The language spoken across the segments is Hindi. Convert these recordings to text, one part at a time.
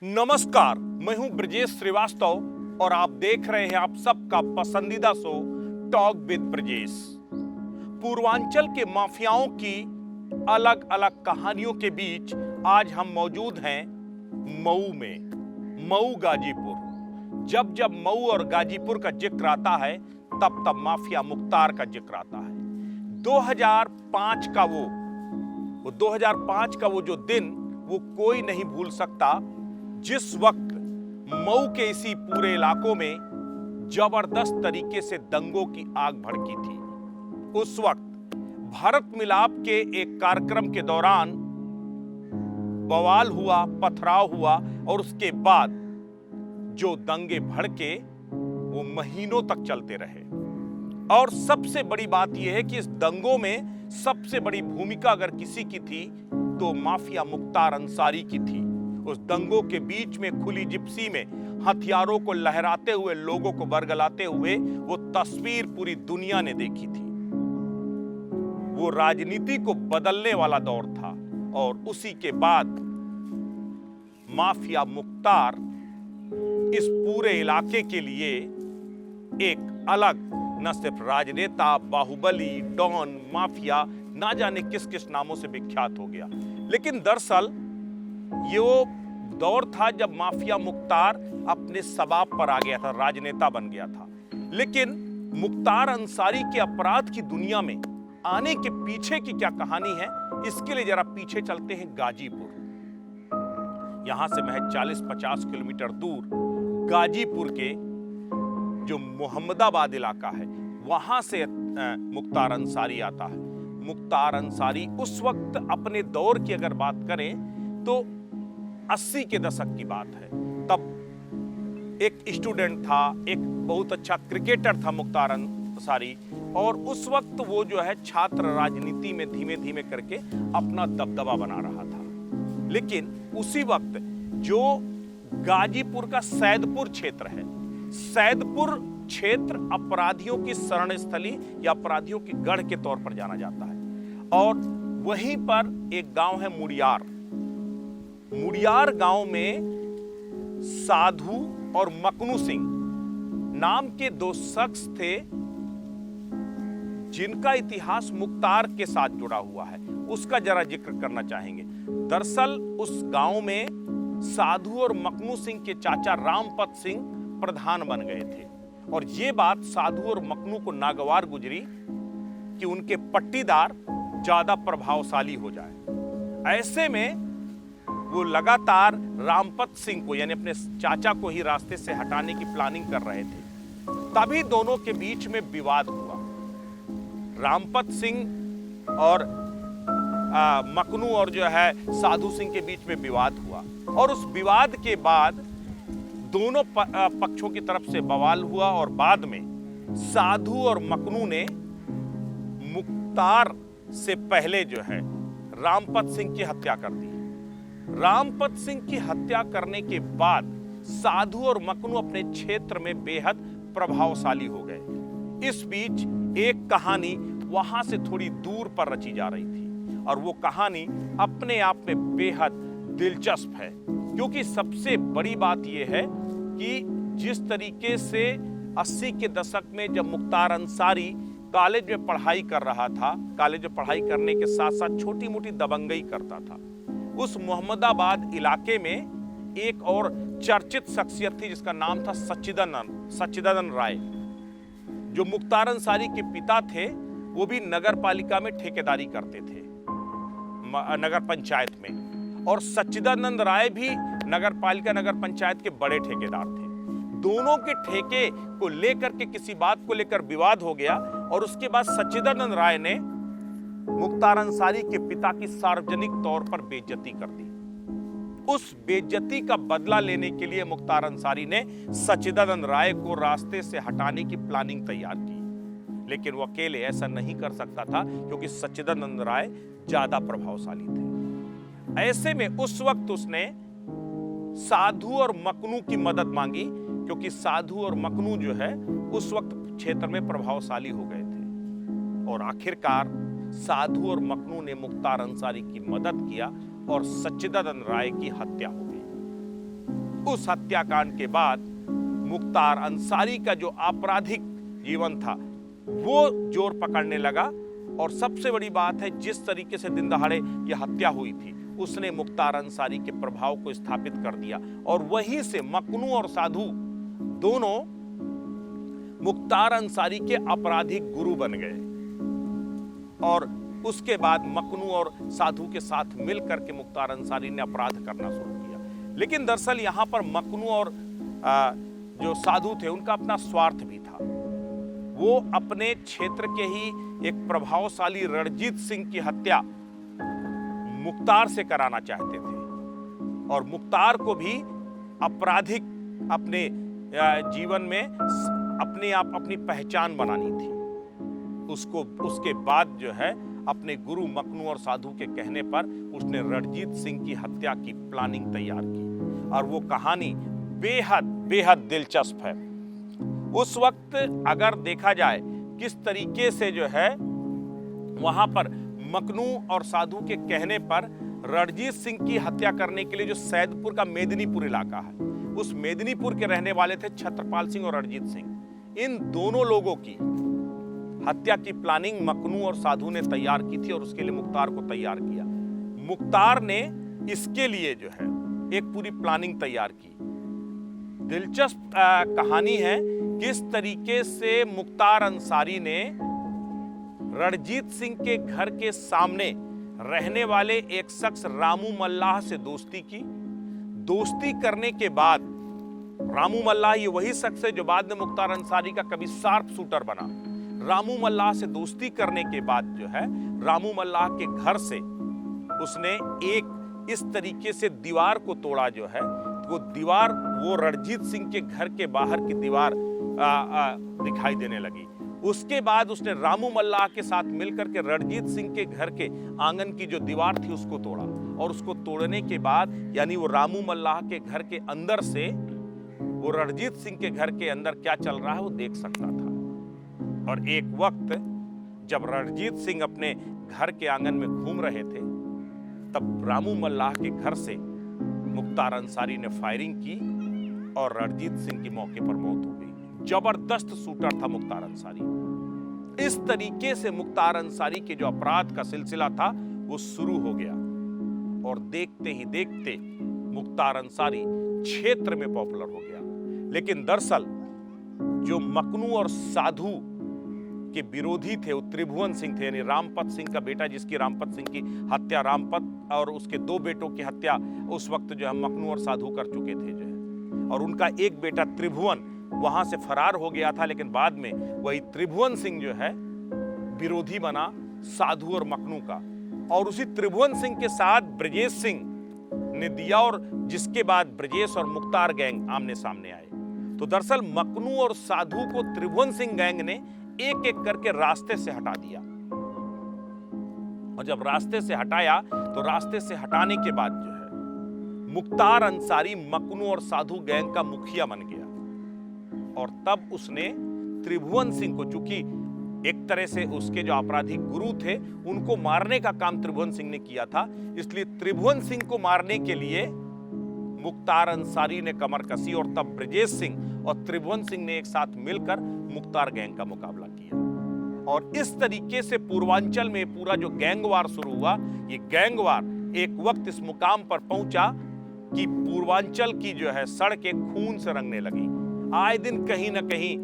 नमस्कार, मैं हूं ब्रजेश श्रीवास्तव और आप देख रहे हैं आप सबका पसंदीदा show talk with Brajesh. Purvanchal के माफियाओं की अलग अलग कहानियों के बीच आज हम मौजूद हैं मऊ में, मऊ गाजीपुर। जब जब मऊ और गाजीपुर का जिक्र आता है तब तब माफिया मुख्तार का जिक्र आता है। 2005 का वो जो दिन वो कोई नहीं भूल सकता, जिस वक्त मऊ के इसी पूरे इलाकों में जबरदस्त तरीके से दंगों की आग भड़की थी। उस वक्त भारत मिलाप के एक कार्यक्रम के दौरान बवाल हुआ, पथराव हुआ और उसके बाद जो दंगे भड़के वो महीनों तक चलते रहे। और सबसे बड़ी बात यह है कि इस दंगों में सबसे बड़ी भूमिका अगर किसी की थी तो माफिया मुख्तार अंसारी की थी। उस दंगों के बीच में खुली जिप्सी में हथियारों को लहराते हुए, लोगों को बरगलाते हुए वो तस्वीर पूरी दुनिया ने देखी थी। वो राजनीति को बदलने वाला दौर था और उसी के बाद माफिया मुख्तार इस पूरे इलाके के लिए एक अलग, न सिर्फ राजनेता, बाहुबली, डॉन, माफिया, ना जाने किस किस नामों से विख्यात हो गया। लेकिन दरअसल ये वो दौर था जब माफिया मुख्तार अपने सबाब पर आ गया था, राजनेता बन गया था। लेकिन मुख्तार अंसारी के अपराध की दुनिया में आने के पीछे की क्या कहानी है, इसके लिए जरा पीछे चलते हैं गाजीपुर। यहां से महज 40-50 किलोमीटर दूर गाजीपुर के जो मोहम्मदाबाद इलाका है, वहां से मुख्तार अंसारी आता है। मुख्तार अंसारी उस वक्त अपने दौर की अगर बात करें तो 80 के दशक की बात है। तब एक स्टूडेंट था, एक बहुत अच्छा क्रिकेटर था मुख्तार अंसारी, और उस वक्त वो जो है छात्र राजनीति में धीमे धीमे करके अपना दबदबा बना रहा था। लेकिन उसी वक्त जो गाजीपुर का सैदपुर क्षेत्र है, सैदपुर क्षेत्र अपराधियों की शरण स्थली या अपराधियों की गढ़ के तौर पर जाना जाता है। और वहीं पर एक गांव है मुड़ियार। मुड़ियार गांव में साधु और मकनू सिंह नाम के दो शख्स थे जिनका इतिहास मुख्तार के साथ जुड़ा हुआ है। उसका जरा जिक्र करना चाहेंगे। दरअसल उस गांव में साधु और मकनू सिंह के चाचा रामपत सिंह प्रधान बन गए थे और ये बात साधु और मकनू को नागवार गुजरी कि उनके पट्टीदार ज्यादा प्रभावशाली हो जाए। ऐसे में वो लगातार रामपत सिंह को, यानी अपने चाचा को ही रास्ते से हटाने की प्लानिंग कर रहे थे। तभी दोनों के बीच में विवाद हुआ। रामपत सिंह और मकनू और जो है साधु सिंह के बीच में विवाद हुआ और उस विवाद के बाद दोनों पक्षों की तरफ से बवाल हुआ और बाद में साधु और मकनू ने मुख्तार से पहले जो है रामपत सिंह की हत्या कर दी। रामपत सिंह की हत्या करने के बाद साधु और मकनू अपने क्षेत्र में बेहद प्रभावशाली हो गए। इस बीच एक कहानी वहां से थोड़ी दूर पर रची जा रही थी और वो कहानी अपने आप में बेहद दिलचस्प है, क्योंकि सबसे बड़ी बात यह है कि जिस तरीके से 80 के दशक में जब मुख्तार अंसारी कॉलेज में पढ़ाई कर रहा था, कॉलेज में पढ़ाई करने के साथ साथ छोटी मोटी दबंगई करता था, उस मोहम्मदाबाद इलाके में एक और चर्चित शख्सियत थी जिसका नाम था सच्चिदानंद राय। जो मुख्तार अंसारी के पिता थे वो भी नगर पालिका में ठेकेदारी करते थे, नगर पंचायत में, और सच्चिदानंद राय भी नगर पालिका, नगर पंचायत के बड़े ठेकेदार थे। दोनों के ठेके को लेकर के किसी बात को लेकर विवाद हो गया और उसके बाद सच्चिदानंद राय ने मुख्तार अंसारी के पिता की सार्वजनिक तौर पर बेइज्जती कर दी। उस बेइज्जती का बदला लेने के लिए मुख्तार अंसारी ने सच्चिदानंद राय को रास्ते से हटाने की प्लानिंग तैयार की। लेकिन वो अकेले ऐसा नहीं कर सकता था क्योंकि सच्चिदानंद राय ज्यादा प्रभावशाली थे। ऐसे में उस वक्त उसने साधु और मकनू की मदद मांगी, क्योंकि साधु और मकनू जो है उस वक्त क्षेत्र में प्रभावशाली हो गए थे। और आखिरकार साधु और मकनू ने मुख्तार अंसारी की मदद किया और सच्चिदानंद राय की हत्या हो गई। उस हत्याकांड के बाद मुख्तार अंसारी का जो आपराधिक जीवन था वो जोर पकड़ने लगा। और सबसे बड़ी बात है, जिस तरीके से दिन दहाड़े यह हत्या हुई थी, उसने मुख्तार अंसारी के प्रभाव को स्थापित कर दिया। और वहीं से मकनू और साधु दोनों मुख्तार अंसारी के आपराधिक गुरु बन गए। और उसके बाद मकनू और साधु के साथ मिलकर के मुख्तार अंसारी ने अपराध करना शुरू किया। लेकिन दरअसल यहां पर मकनू और जो साधु थे उनका अपना स्वार्थ भी था। वो अपने क्षेत्र के ही एक प्रभावशाली रणजीत सिंह की हत्या मुख्तार से कराना चाहते थे और मुख्तार को भी आपराधिक अपने जीवन में अपनी पहचान बनानी थी। उसके बाद जो है अपने गुरु मकनू और साधु के कहने पर उसने रणजीत सिंह की हत्या की प्लानिंग तैयार की। और वो कहानी बेहद बेहद दिलचस्प है। उस वक्त अगर देखा जाए किस तरीके से जो है वहां पर मकनू और साधु के कहने पर रणजीत सिंह की हत्या करने के लिए जो सैदपुर का मेदिनीपुर इलाका है, उस मेदिनीपुर के रहने वाले थे छत्रपाल सिंह और रणजीत सिंह। इन दोनों लोगों की हत्या की प्लानिंग मकनू और साधु ने तैयार की थी और उसके लिए मुख्तार को तैयार किया। मुख्तार ने इसके लिए जो है एक पूरी प्लानिंग तैयार की। दिलचस्प कहानी है किस तरीके से मुख्तार अंसारी ने रणजीत सिंह के घर के सामने रहने वाले एक शख्स रामू मल्लाह से दोस्ती की। दोस्ती करने के बाद रामू मल्लाह ये वही शख्स है जो बाद में मुख्तार अंसारी का कभी शार्प शूटर बना। रामू मल्लाह से दोस्ती करने के बाद जो है रामू मल्लाह के घर से उसने एक इस तरीके से दीवार को तोड़ा। जो है वो दीवार वो रणजीत सिंह के घर के बाहर की दीवार दिखाई देने लगी। उसके बाद उसने रामू मल्लाह के साथ मिलकर के रणजीत सिंह के घर के आंगन की जो दीवार थी उसको तोड़ा। और उसको तोड़ने के बाद यानी वो रामू मल्लाह के घर के अंदर से वो रणजीत सिंह के घर के अंदर क्या चल रहा है वो देख सकता था। और एक वक्त जब रणजीत सिंह अपने घर के आंगन में घूम रहे थे तब रामू मल्लाह के घर से मुख्तार अंसारी ने फायरिंग की और रणजीत सिंह की मौके पर मौत हो गई। जबरदस्त शूटर था मुख्तार अंसारी। इस तरीके से मुख्तार अंसारी के जो अपराध का सिलसिला था वो शुरू हो गया और देखते ही देखते मुख्तार अंसारी क्षेत्र में पॉपुलर हो गया। लेकिन दरअसल जो मकनू और साधु के विरोधी थे वो त्रिभुवन सिंह थे, यानी रामपत सिंह का बेटा जिसकी रामपत सिंह की हत्या रामपत और उसके दो बेटों की हत्या उस वक्त जो है मकनू और साधु कर चुके थे जो है। और उनका एक बेटा त्रिभुवन वहां से फरार हो गया था, लेकिन बाद में वही त्रिभुवन सिंह जो है विरोधी बना साधु और मकनू का। और उसी त्रिभुवन सिंह के साथ ब्रजेश सिंह ने दिया और जिसके बाद ब्रजेश और मुख्तार गैंग आमने सामने आए। तो दरअसल मकनू और साधु को त्रिभुवन सिंह गैंग ने एक एक करके रास्ते से हटा दिया। और जब रास्ते से हटाया तो रास्ते से हटाने के बाद जो है मुख्तार अंसारी मकनू और साधु गैंग का मुखिया बन गया। और तब उसने त्रिभुवन सिंह को, चूंकि एक तरह से उसके जो आपराधिक गुरु थे उनको मारने का काम त्रिभुवन सिंह ने किया था, इसलिए त्रिभुवन सिंह को मारने के लिए मुख्तार अंसारी ने कमर कसी और तब ब्रजेश सिंह और त्रिभुवन सिंह ने एक साथ मिलकर मुख्तार गैंग का मुकाबला किया। और इस तरीके से पूर्वांचल में पूरा जो गैंगवार शुरू हुआ, ये गैंगवार एक वक्त इस मुकाम पर पहुंचा कि पूर्वांचल की जो है सड़कें खून से रंगने लगी। आए दिन कहीं ना कहीं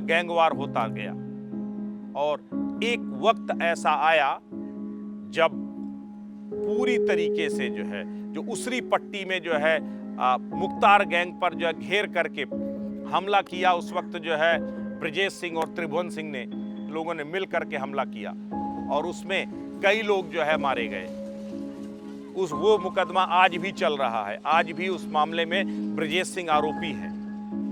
गैंगवार होता गया। और एक वक्त ऐसा आया जब पूरी तरीके से जो है जो उसरी पट्टी में जो है मुख्तार गैंग पर जो है घेर करके हमला किया। उस वक्त जो है ब्रजेश सिंह और त्रिभुवन सिंह ने लोगों ने मिल करके हमला किया और उसमें कई लोग जो है मारे गए। वो मुकदमा आज भी चल रहा है, आज भी उस मामले में ब्रजेश सिंह आरोपी है।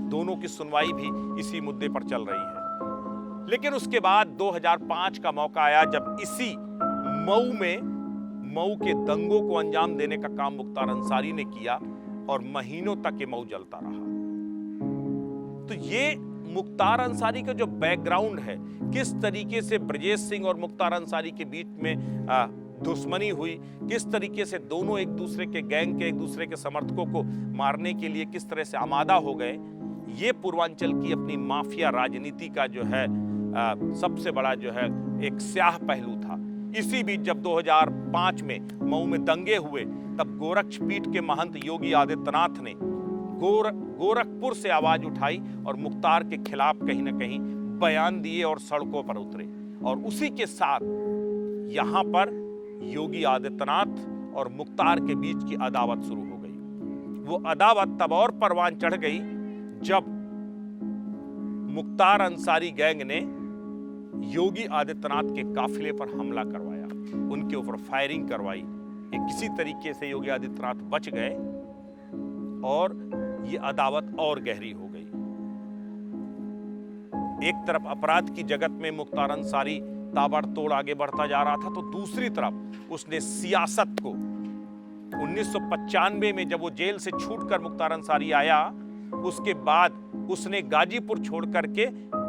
दोनों की सुनवाई भी इसी मुद्दे पर चल रही है। लेकिन उसके बाद 2005 का मौका आया जब इसी मऊ के दंगों को अंजाम देने का काम मुख्तार अंसारी ने किया और महीनों तक ये मऊ जलता रहा। तो ये मुख्तार अंसारी का जो बैकग्राउंड है, किस तरीके से ब्रजेश सिंह और मुख्तार अंसारी के बीच में दुश्मनी हुई, किस तरीके से दोनों एक दूसरे के गैंग के, एक दूसरे के समर्थकों को मारने के लिए किस तरह से आमादा हो गए, ये पूर्वांचल की अपनी माफिया राजनीति का जो है सबसे बड़ा जो है एक स्याह पहलू था। इसी बीच जब 2005 में मऊ में दंगे हुए, तब गोरक्षपीठ के महंत योगी आदित्यनाथ ने गोरखपुर से आवाज उठाई और मुख्तार के खिलाफ कहीं ना कहीं बयान दिए और सड़कों पर उतरे। और उसी के साथ यहां पर योगी आदित्यनाथ और मुख्तार के बीच की अदावत शुरू हो गई। वो अदावत तब और परवान चढ़ गई जब मुख्तार अंसारी गैंग ने योगी आदित्यनाथ के काफिले पर हमला करवाया, उनके ऊपर फायरिंग करवाई। किसी तरीके से योगी आदित्यनाथ बच गए और ये अदावत और गहरी हो गई। एक तरफ अपराध की जगत में मुख्तार अंसारी ताबड़तोड़ आगे बढ़ता जा रहा था, तो दूसरी तरफ उसने सियासत को 1995 में जब वो जेल से छूटकर मुख्तार अंसारी आया, उसके बाद उसने गाजीपुर छोड़ करके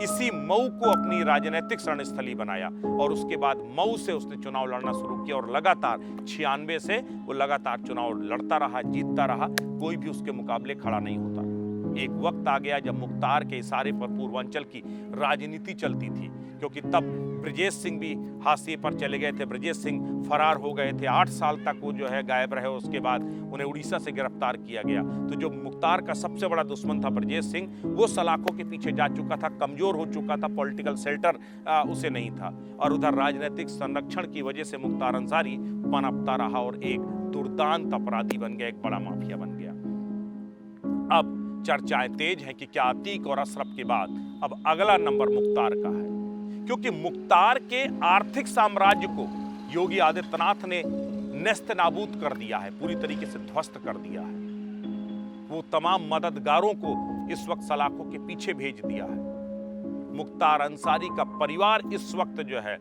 इसी मऊ को अपनी राजनीतिक रणस्थली बनाया और उसके बाद मऊ से उसने चुनाव लड़ना शुरू किया और लगातार 96 से वो लगातार चुनाव लड़ता रहा, जीतता रहा, कोई भी उसके मुकाबले खड़ा नहीं होता। एक वक्त आ गया जब मुख्तार के इशारे पर पूर्वांचल की राजनीति चलती थी, क्योंकि तब ब्रजेश सिंह भी हाशिए पर चले गए थे। ब्रजेश सिंह फरार हो गए थे, 8 साल तक वो जो है गायब रहे। उसके बाद उन्हें उड़ीसा से गिरफ्तार किया गया। तो जो मुख्तार का सबसे बड़ा दुश्मन था ब्रजेश सिंह, वो सलाखों के पीछे जा चुका था, कमजोर हो चुका था, पॉलिटिकल शेल्टर उसे नहीं था। और उधर राजनीतिक संरक्षण की वजह से मुख्तार अंसारी पनपता रहा और एक दुर्दांत अपराधी बन गया, एक बड़ा माफिया बन गया। अब चर्चाएं तेज हैं कि क्या अतीक और अशरफ के बाद अब अगला नंबर मुख्तार का है, क्योंकि मुख्तार के आर्थिक साम्राज्य को योगी आदित्यनाथ ने नेस्त नाबूद कर दिया है, पूरी तरीके से ध्वस्त कर दिया है। वो तमाम मददगारों को इस वक्त सलाखों के पीछे भेज दिया है। मुख्तार अंसारी का परिवार इस वक्त जो है,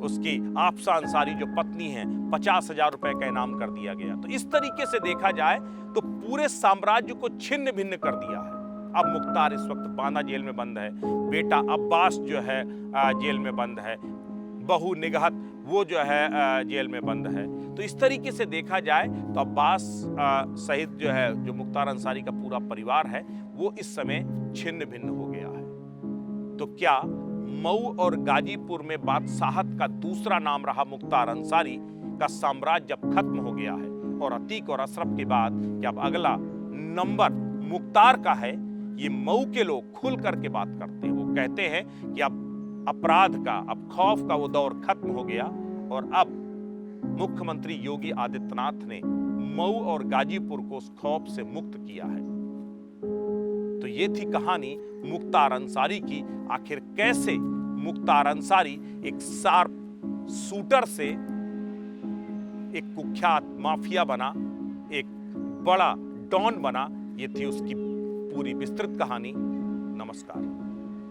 उसकी आफसा अंसारी जो पत्नी है, 50,000 रुपए का इनाम कर दिया गया। तो इस तरीके से देखा जाए तो पूरे साम्राज्य को छिन्न भिन्न कर दिया है। अब मुख्तार इस वक्त बांदा जेल में बंद है, बेटा अब्बास जो है जेल में बंद है, बहू निगहत वो जो है जेल में बंद है। तो इस तरीके से देखा जाए तो अब्बास सहित जो है, जो मुख्तार अंसारी का पूरा परिवार है, वो इस समय छिन्न भिन्न हो गया है। तो क्या मऊ और गाजीपुर में बादशाहत का दूसरा नाम रहा मुख्तार अंसारी का साम्राज्य अब खत्म हो गया है और अतीक और अशरफ के बाद क्या अब अगला नंबर मुख्तार का है? ये मऊ के लोग खुल करके बात करते हैं। वो कहते हैं कि अब अपराध का, अब खौफ का वो दौर खत्म हो गया और अब मुख्यमंत्री योगी आदित्यनाथ ने मऊ और गाजीपुर को उस खौफ से मुक्त किया है। तो ये थी कहानी मुख्तार अंसारी की। आखिर कैसे मुख्तार अंसारी एक शार्प शूटर से एक कुख्यात माफिया बना, एक बड़ा डॉन बना, ये थी उसकी पूरी विस्तृत कहानी। नमस्कार।